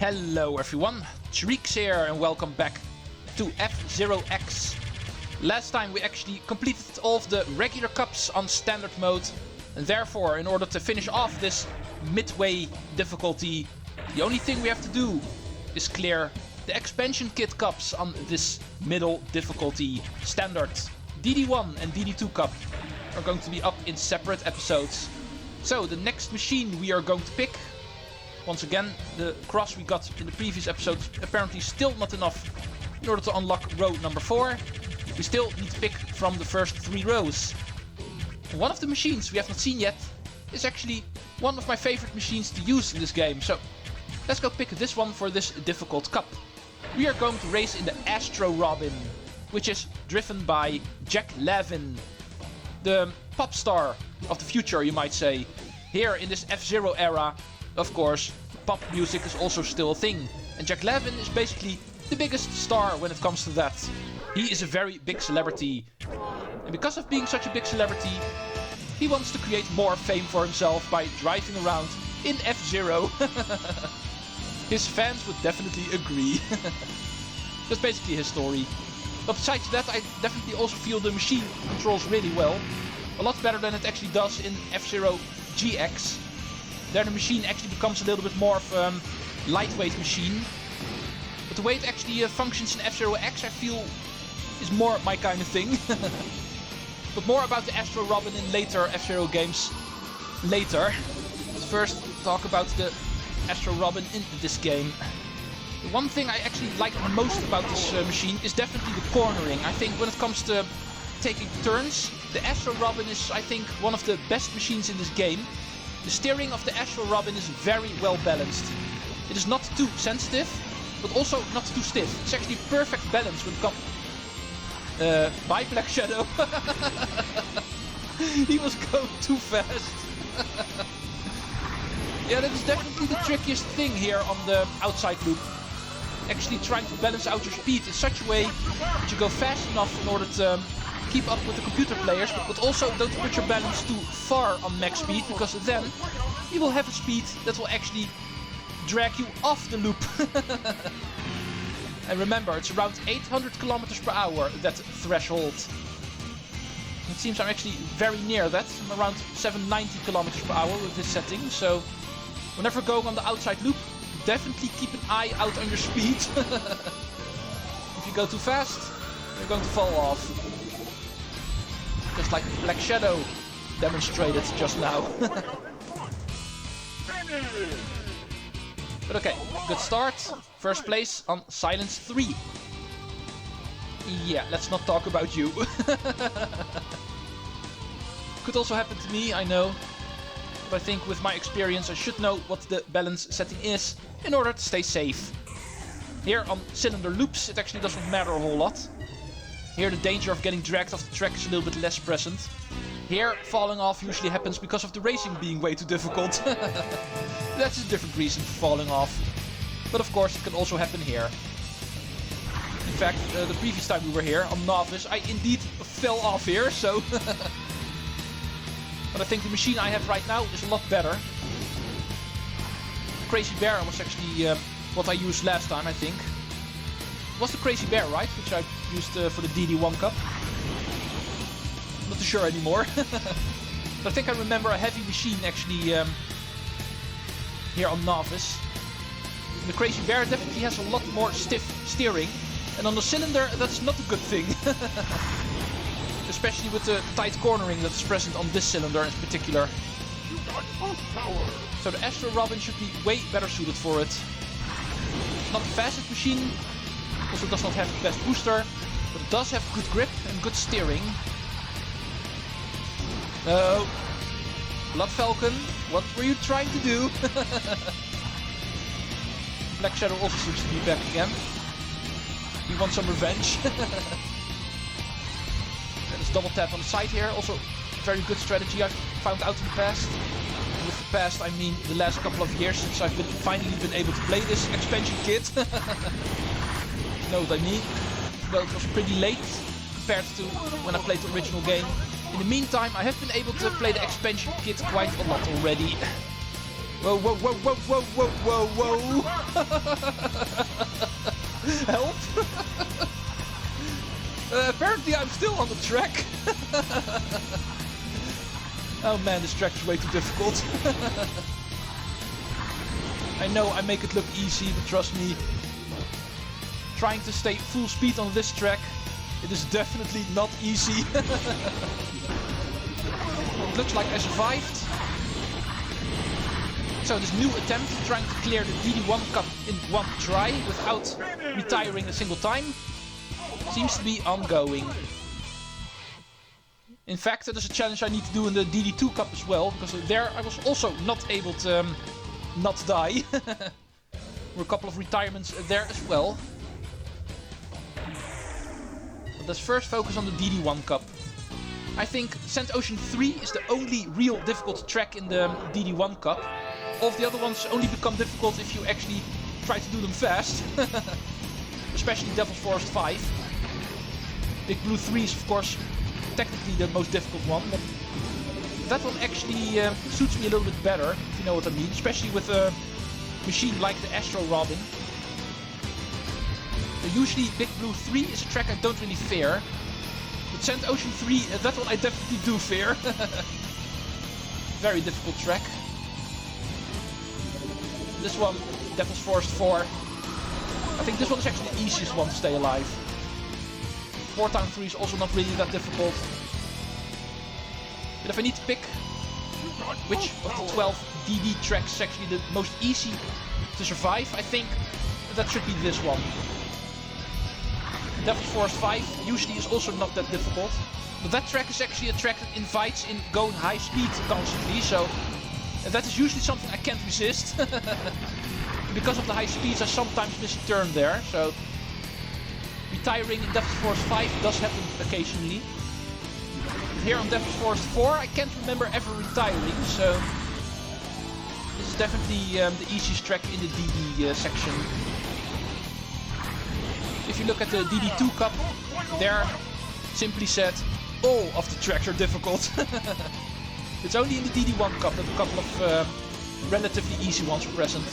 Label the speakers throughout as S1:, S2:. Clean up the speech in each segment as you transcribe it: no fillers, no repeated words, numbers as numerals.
S1: Hello everyone, Treecks here and welcome back to F-Zero X. Last time we actually completed all of the regular cups on standard mode, and therefore in order to finish off this midway difficulty, the only thing we have to do is clear the expansion kit cups on this middle difficulty. Standard DD-1 and DD-2 cup are going to be up in separate episodes. So the next machine we are going to pick, once again, the cross we got in the previous episode is apparently still not enough in order to unlock row number 4. We still need to pick from the first 3 rows. One of the machines we have not seen yet is actually one of my favorite machines to use in this game. So let's go pick this one for this difficult cup. We are going to race in the Astro Robin, which is driven by Jack Levin, the pop star of the future, you might say. Here in this F-Zero era, of course, pop music is also still a thing. And Jack Levin is basically the biggest star when it comes to that. He is a very big celebrity. And because of being such a big celebrity, he wants to create more fame for himself by driving around in F-Zero. His fans would definitely agree. That's basically his story. But besides that, I definitely also feel the machine controls really well. A lot better than it actually does in F-Zero GX. There the machine actually becomes a little bit more of a lightweight machine. But the way it actually functions in F-Zero X, I feel, is more my kind of thing. But more about the Astro Robin in later F-Zero games later. Let's first talk about the Astro Robin in this game. The one thing I actually like the most about this machine is definitely the cornering. I think when it comes to taking turns, the Astro Robin is, I think, one of the best machines in this game. The steering of the Astro Robin is very well balanced. It is not too sensitive, but also not too stiff. It's actually perfect balance when it comes... Bye Black Shadow. He was going too fast. Yeah, that is definitely the trickiest thing here on the outside loop. Actually trying to balance out your speed in such a way that you go fast enough in order to keep up with the computer players, but also don't put your balance too far on max speed, because then you will have a speed that will actually drag you off the loop. And remember, it's around 800 kilometers per hour, that threshold. It seems I'm actually very near that. I'm around 790 kilometers per hour with this setting, so whenever going on the outside loop, definitely keep an eye out on your speed. If you go too fast, you're going to fall off. Just like Black Shadow demonstrated just now. But okay, good start. First place on Silence 3. Yeah, let's not talk about you. Could also happen to me, I know. But I think with my experience I should know what the balance setting is in order to stay safe. Here on cylinder loops it actually doesn't matter a whole lot. Here the danger of getting dragged off the track is a little bit less present. Here falling off usually happens because of the racing being way too difficult. That's a different reason for falling off. But of course it can also happen here. In fact, the previous time we were here on Novice, I indeed fell off here, so... But I think the machine I have right now is a lot better. Crazy Bear was actually what I used last time, I think. It was the Crazy Bear, right? Which I used for the DD-1 cup. Not too sure anymore. But I think I remember a heavy machine actually here on Novice. The Crazy Bear definitely has a lot more stiff steering. And on the cylinder, that's not a good thing. Especially with the tight cornering that's present on this cylinder in particular. So the Astro Robin should be way better suited for it. It's not the fastest machine, also does not have the best booster, but it does have good grip and good steering. No. Blood Falcon, what were you trying to do? Black Shadow also seems to be back again. He wants some revenge. Let's double tap on the side here. Also, very good strategy I've found out in the past. And with the past, I mean the last couple of years since I've finally been able to play this expansion kit. You know what I mean? Well, it was pretty late compared to when I played the original game. In the meantime, I have been able to play the expansion kit quite a lot already. Whoa, whoa, whoa, whoa, whoa, whoa, whoa, whoa. Help. Apparently I'm still on the track. Oh man, this track is way too difficult. I know I make it look easy, but trust me, trying to stay full speed on this track, it is definitely not easy. It looks like I survived. So this new attempt trying to clear the DD-1 cup in one try without retiring a single time seems to be ongoing. In fact, there's a challenge I need to do in the DD2 cup as well, because there I was also not able to not die. There were a couple of retirements there as well. But let's first focus on the DD1 cup. I think Sand Ocean 3 is the only real difficult track in the DD1 cup. All of the other ones only become difficult if you actually try to do them fast. Especially Devil's Forest 5. Big Blue 3 is of course technically the most difficult one, but that one actually suits me a little bit better, if you know what I mean. Especially with a machine like the Astro Robin. Usually Big Blue 3 is a track I don't really fear. But Sand Ocean 3, that one I definitely do fear. Very difficult track. This one, Devil's Forest 4. I think this one is actually the easiest one to stay alive. Port Town 3 is also not really that difficult. But if I need to pick which of the 12 DD tracks is actually the most easy to survive, I think that should be this one. Devil's Forest 5 usually is also not that difficult. But that track is actually a track that invites in going high speed constantly, so that is usually something I can't resist. Because of the high speeds I sometimes miss a turn there, so retiring in Devil's Forest 5 does happen occasionally. But here on Devil's Forest 4 I can't remember ever retiring, so this is definitely the easiest track in the DD section. If you look at the DD2 cup, there, simply said, all of the tracks are difficult. It's only in the DD1 cup that a couple of relatively easy ones are present.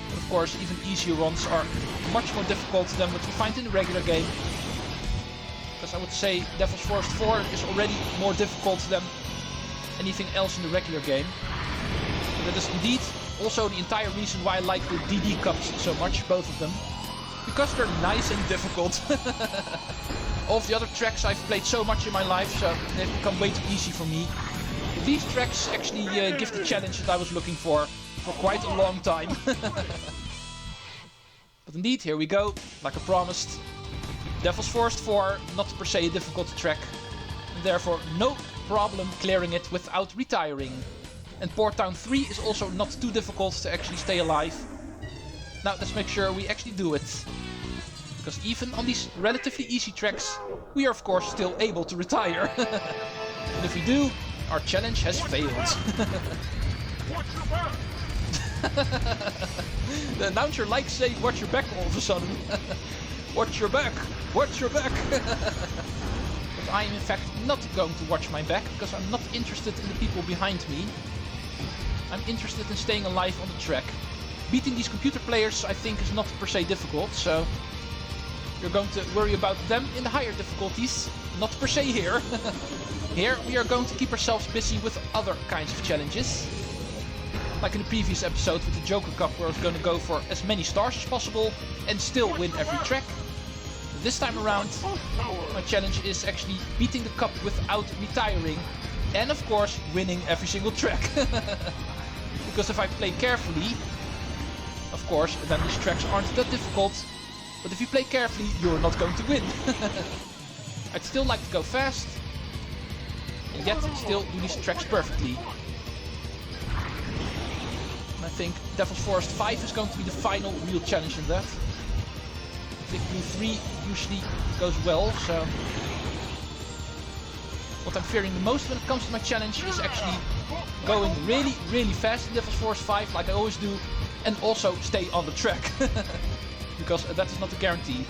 S1: But of course, even easier ones are much more difficult than what you find in the regular game. Because I would say Devil's Forest 4 is already more difficult than anything else in the regular game. But that is indeed also the entire reason why I like the DD cups so much, both of them. Because they're nice and difficult. All of the other tracks I've played so much in my life, so they've become way too easy for me. These tracks actually give the challenge that I was looking for quite a long time. But indeed, here we go, like I promised. Devil's Forest 4, not per se a difficult track. And therefore no problem clearing it without retiring. And Port Town 3 is also not too difficult to actually stay alive. Now let's make sure we actually do it. Because even on these relatively easy tracks, we are of course still able to retire. And if we do, our challenge has failed. The announcer likes saying watch your back all of a sudden. Watch your back! Watch your back! But I am in fact not going to watch my back, because I'm not interested in the people behind me. I'm interested in staying alive on the track. Beating these computer players I think is not per se difficult, so you're going to worry about them in the higher difficulties, not per se here. Here we are going to keep ourselves busy with other kinds of challenges. Like in the previous episode with the Joker Cup, where I was going to go for as many stars as possible and still win every track. This time around, my challenge is actually beating the cup without retiring. And of course, winning every single track. Because if I play carefully, of course, then these tracks aren't that difficult. But if you play carefully, you're not going to win. I'd still like to go fast, and yet still do these tracks perfectly. And I think Devil's Forest 5 is going to be the final real challenge in that. Big Blue 3 usually goes well, so what I'm fearing the most when it comes to my challenge is actually going really, really fast in Devil's Forest 5, like I always do, and also stay on the track. Because that is not a guarantee.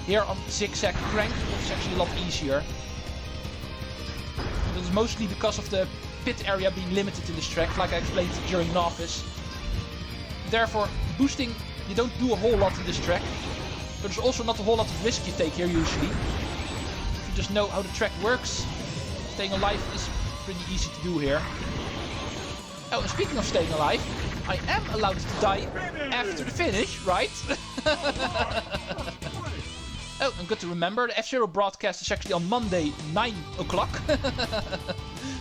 S1: Here on Zig-Zag Crank, it's actually a lot easier. That is mostly because of the pit area being limited in this track, like I explained during Novice. Therefore, boosting, you don't do a whole lot in this track. But there's also not a whole lot of risk you take here usually. If you just know how the track works, staying alive is pretty easy to do here. Oh, and speaking of staying alive, I am allowed to die after the finish, right? Oh, and good to remember, the F-Zero broadcast is actually on Monday, 9 o'clock.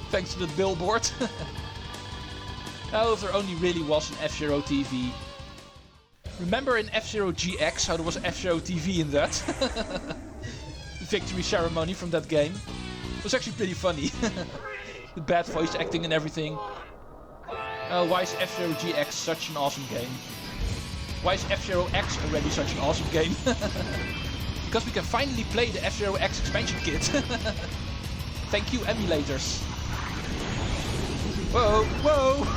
S1: Thanks to the billboard. Oh, if there only really was an F-Zero TV. Remember in F-Zero GX how there was F-Zero TV in that? The victory ceremony from that game. It was actually pretty funny. The bad voice acting and everything. Oh, why is F-Zero GX such an awesome game? Why is F-Zero X already such an awesome game? Because we can finally play the F-Zero X expansion kit. Thank you, emulators. Whoa, whoa!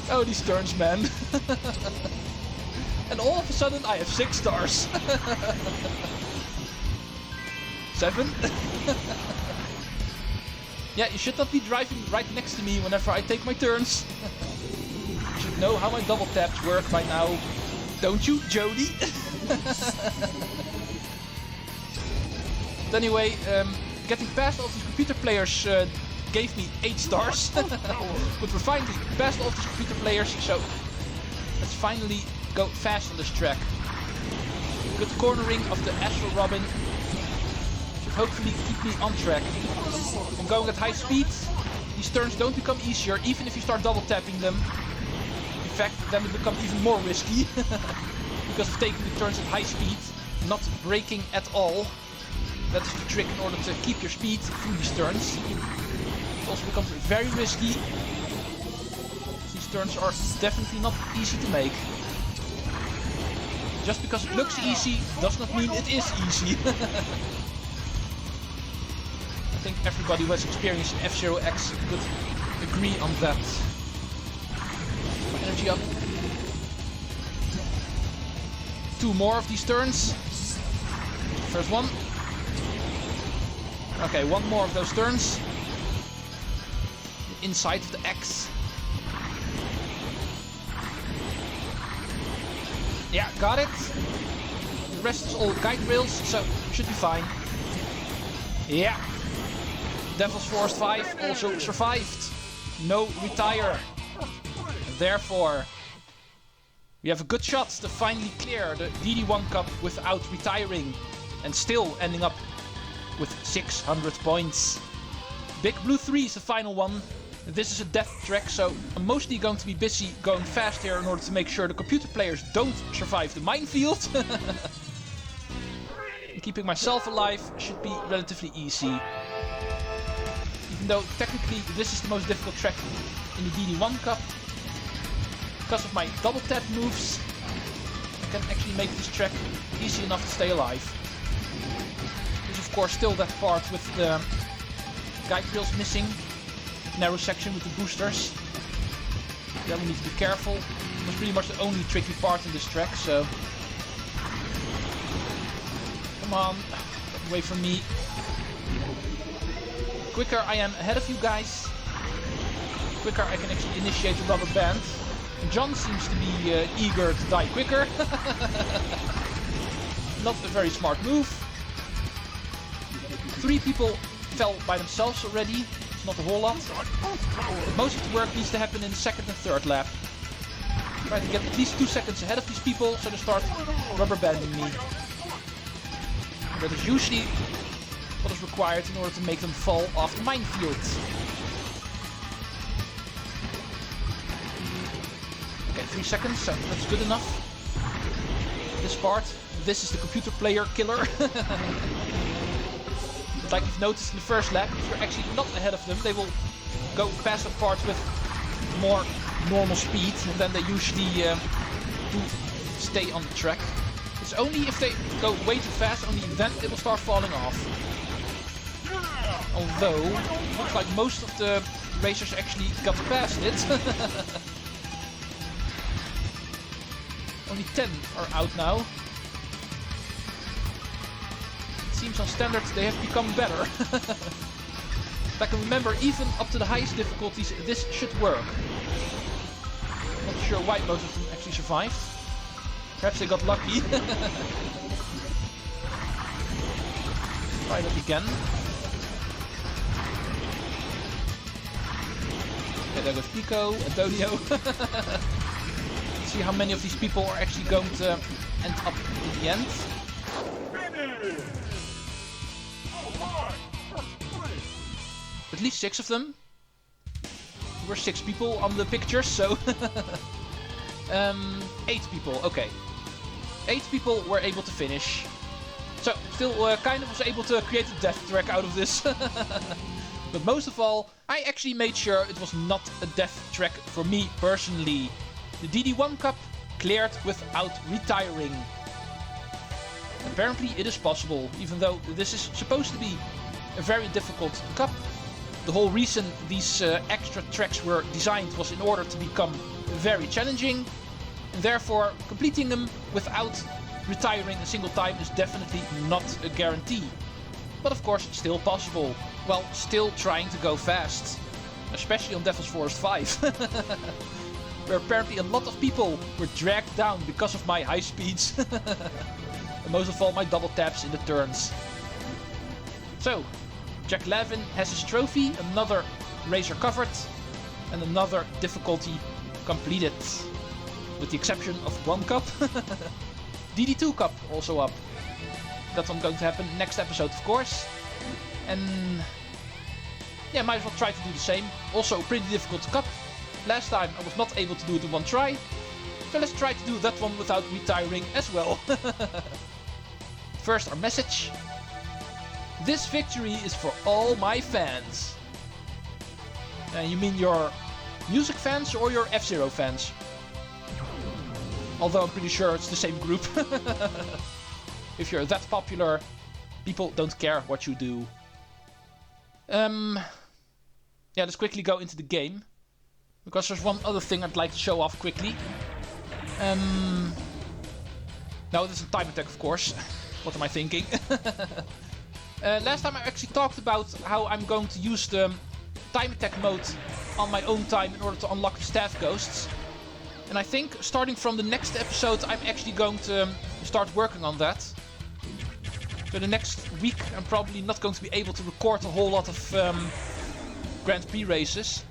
S1: Oh, these turns, man. And all of a sudden I have 6 stars. 7? Yeah, you should not be driving right next to me whenever I take my turns. You should know how my double taps work by now. Don't you, Jody? But anyway, getting past all these computer players gave me 8 stars. But we're finally past all these computer players, so let's finally go fast on this track. Good cornering of the Astral Robin should hopefully keep me on track. I'm going at high speed. These turns don't become easier even if you start double tapping them. In fact, then they become even more risky. Because of taking the turns at high speed, not braking at all. That is the trick in order to keep your speed through these turns. It also becomes very risky. These turns are definitely not easy to make. Just because it looks easy does not mean it is easy. I think everybody who has experience in F-Zero X could agree on that. My energy up. 2 more of these turns. First one. Okay, 1 more of those turns. Inside of the X. Yeah, got it. The rest is all guide rails, so should be fine. Yeah. Devil's Force 5 also survived. No retire. Therefore, we have a good shot to finally clear the DD-1 Cup without retiring. And still ending up with 600 points. Big Blue 3 is the final one. This is a death track, so I'm mostly going to be busy going fast here in order to make sure the computer players don't survive the minefield. Keeping myself alive should be relatively easy. Even though technically this is the most difficult track in the DD-1 Cup. Because of my double tap moves, I can actually make this track easy enough to stay alive. There's of course still that part with the guide rails missing. Narrow section with the boosters. There we need to be careful. That's pretty much the only tricky part in this track, so... Come on, get away from me. The quicker I am ahead of you guys, the quicker I can actually initiate the rubber band. And John seems to be eager to die quicker. Not a very smart move. 3 people fell by themselves already. Not a whole lot. But most of the work needs to happen in the 2nd and 3rd lap. Try to get at least 2 seconds ahead of these people so they start rubber banding me. That is usually what is required in order to make them fall off the minefield. Okay, 3 seconds, so that's good enough. This part, this is the computer player killer. Like you've noticed in the first lap, if you're actually not ahead of them, they will go past the parts with more normal speed, and then they usually do stay on the track. It's only if they go way too fast, only then it will start falling off. Although, it looks like most of the racers actually got past it. Only 10 are out now. Let's seems on standard they have become better. I can remember, even up to the highest difficulties, this should work. Not sure why most of them actually survived. Perhaps they got lucky. Try that again. Okay, there goes Pico, Antonio. Let's see how many of these people are actually going to end up in the end. At least 6 of them. There were 6 people on the pictures, so 8 people, okay. 8 people were able to finish. So, still kind of was able to create a death track out of this. But most of all, I actually made sure it was not a death track for me personally. The DD-1 cup cleared without retiring. Apparently it is possible, even though this is supposed to be a very difficult cup. The whole reason these extra tracks were designed was in order to become very challenging. And therefore, completing them without retiring a single time is definitely not a guarantee. But of course, still possible. Well, still trying to go fast. Especially on Devil's Forest 5. Where apparently a lot of people were dragged down because of my high speeds. And most of all my double taps in the turns. So, Jack Levin has his trophy, another razor covered, and another difficulty completed. With the exception of 1 cup. DD2 cup also up. That's what's going to happen next episode, of course. And yeah, might as well try to do the same. Also a pretty difficult cup. Last time I was not able to do it in 1 try. So let's try to do that one without retiring as well. First, our message. This victory is for all my fans. You mean your music fans or your F-Zero fans? Although I'm pretty sure it's the same group. If you're that popular, people don't care what you do. Yeah, let's quickly go into the game. Because there's one other thing I'd like to show off quickly. No, this is a time attack, of course. What am I thinking? Last time I actually talked about how I'm going to use the time attack mode on my own time in order to unlock the staff ghosts. And I think starting from the next episode I'm actually going to start working on that. So the next week I'm probably not going to be able to record a whole lot of Grand Prix races.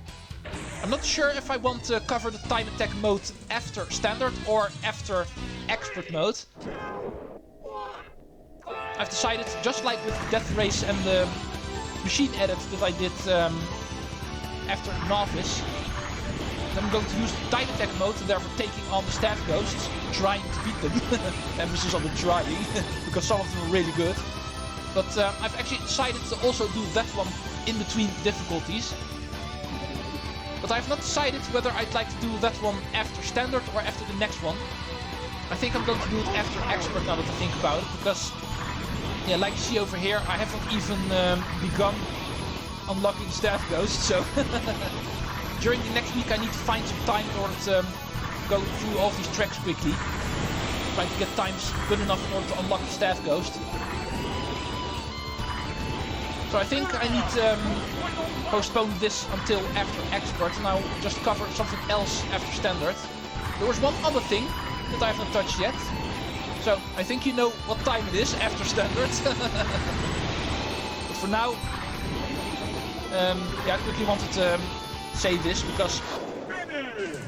S1: I'm not sure if I want to cover the time attack mode after standard or after expert mode. I've decided, just like with the Death Race and the machine edit that I did after Novice, I'm going to use the time attack mode and therefore taking on the staff ghosts, trying to beat them. Emphasis on the trying, because some of them are really good. But I've actually decided to also do that one in between difficulties. But I've not decided whether I'd like to do that one after standard or after the next one. I think I'm going to do it after expert now that I think about it, because yeah, like you see over here, I haven't even begun unlocking staff ghosts, so during the next week I need to find some time in order to go through all these tracks quickly. Trying to get times good enough in order to unlock the staff ghost. So I think I need to postpone this until after expert and I'll just cover something else after standard. There was one other thing that I have not touched yet. So I think you know what time it is after standard. But for now, yeah, I quickly wanted to say this because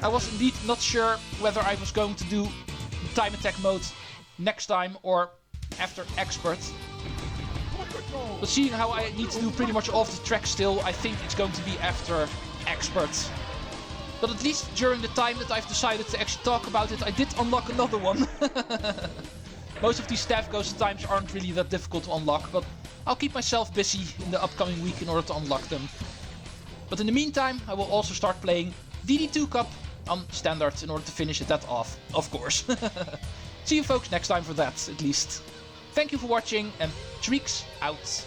S1: I was indeed not sure whether I was going to do time attack mode next time or after expert. But seeing how I need to do pretty much all of the tracks still, I think it's going to be after expert. But at least during the time that I've decided to actually talk about it, I did unlock another one. Most of these staff ghost times aren't really that difficult to unlock, but I'll keep myself busy in the upcoming week in order to unlock them. But in the meantime, I will also start playing DD2 Cup on standard in order to finish that off, of course. See you folks next time for that, at least. Thank you for watching, and Treecks out.